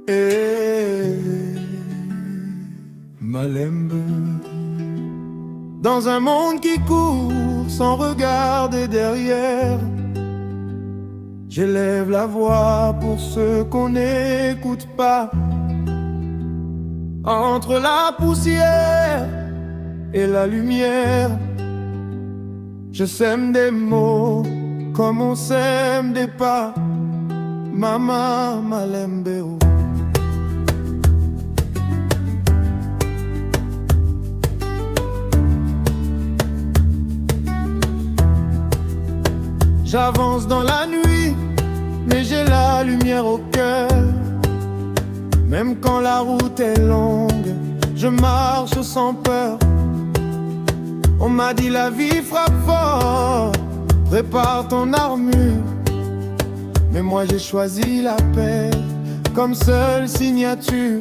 Et Malembe, dans un monde qui court sans regarder derrière, j'élève la voix pour ceux qu'on n'écoute pas. Entre la poussière et la lumière, je sème des mots comme on sème des pas. Mama Malembe. J'avance dans la nuit, mais j'ai la lumière au cœur. Même quand la route est longue, je marche sans peur. On m'a dit la vie frappe fort, prépare ton armure. Mais moi j'ai choisi la paix comme seule signature.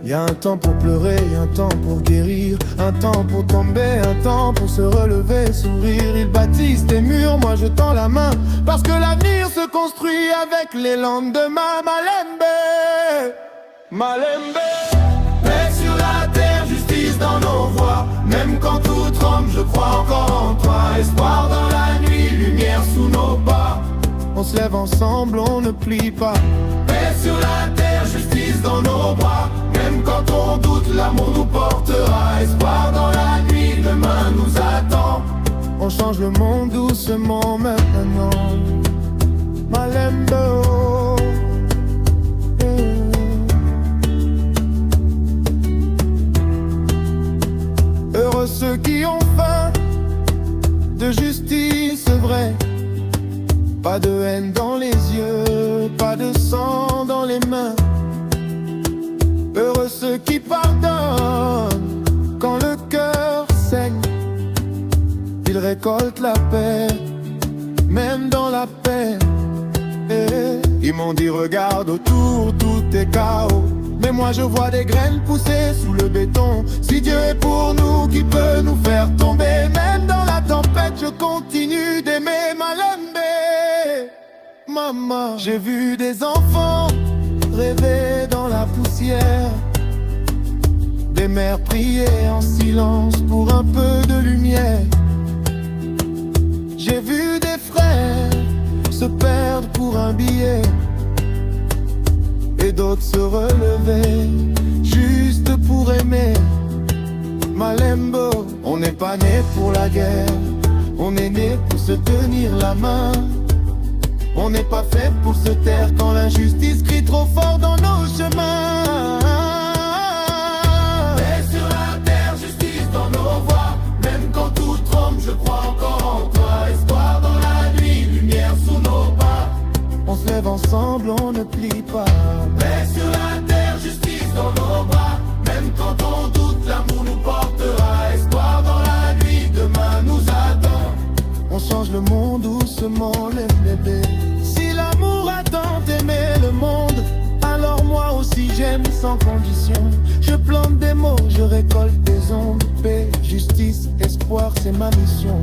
Y a un temps pour pleurer, un temps pour guérir, un temps pour tomber, un temps pour se relever, sourire. Ils bâtissent des murs, moi je tends la main, parce que l'avenir se construit avec les lendemains. Malembe, Malembe. Paix sur la terre, justice dans nos voies. Même quand tout tremble, je crois encore en toi. Espoir dans la nuit, lumière sous nos pas. On se lève ensemble, on ne plie pas. Paix sur la terre, justice dans nos bras. Même quand on doute, l'amour nous portera. Espoir dans la nuit, demain nous attend. On change le monde doucement maintenant. Malembe, oh. Heureux ceux qui ont faim de justice vraie. Pas de haine dans les yeux, pas de sang dans les mains. Heureux ceux qui pardonnent quand le cœur saigne. Ils récoltent la paix, même dans la paix. Ils m'ont dit regarde autour, tout est chaos. Mais moi je vois des graines pousser sous le béton. Si Dieu est pour nous, qui peut nous faire tomber? Même dans la tempête, je continue d'aimer. Malembe, maman. J'ai vu des enfants rêver dans la poussière, des mères prier en silence pour un peu de lumière. J'ai vu des frères se perdre pour un billet, et d'autres se relever juste pour aimer. Malembo, on n'est pas né pour la guerre, on est né pour se tenir la main. On n'est pas fait pour se taire quand l'injustice crie trop fort dans nos chemins. Paix sur la terre, justice dans nos voies. Même quand tout tremble, je crois encore en toi. Espoir dans la nuit, lumière sous nos pas. On se lève ensemble, on ne plie pas. Paix sur la terre, justice dans nos bras. Même quand on doute, l'amour nous portera. Espoir dans la nuit, demain nous attend. On change le monde doucement, les bébés. Si l'amour a tant aimé le monde, alors moi aussi j'aime sans condition. Je plante des mots, je récolte des ondes. Paix, justice, espoir, c'est ma mission.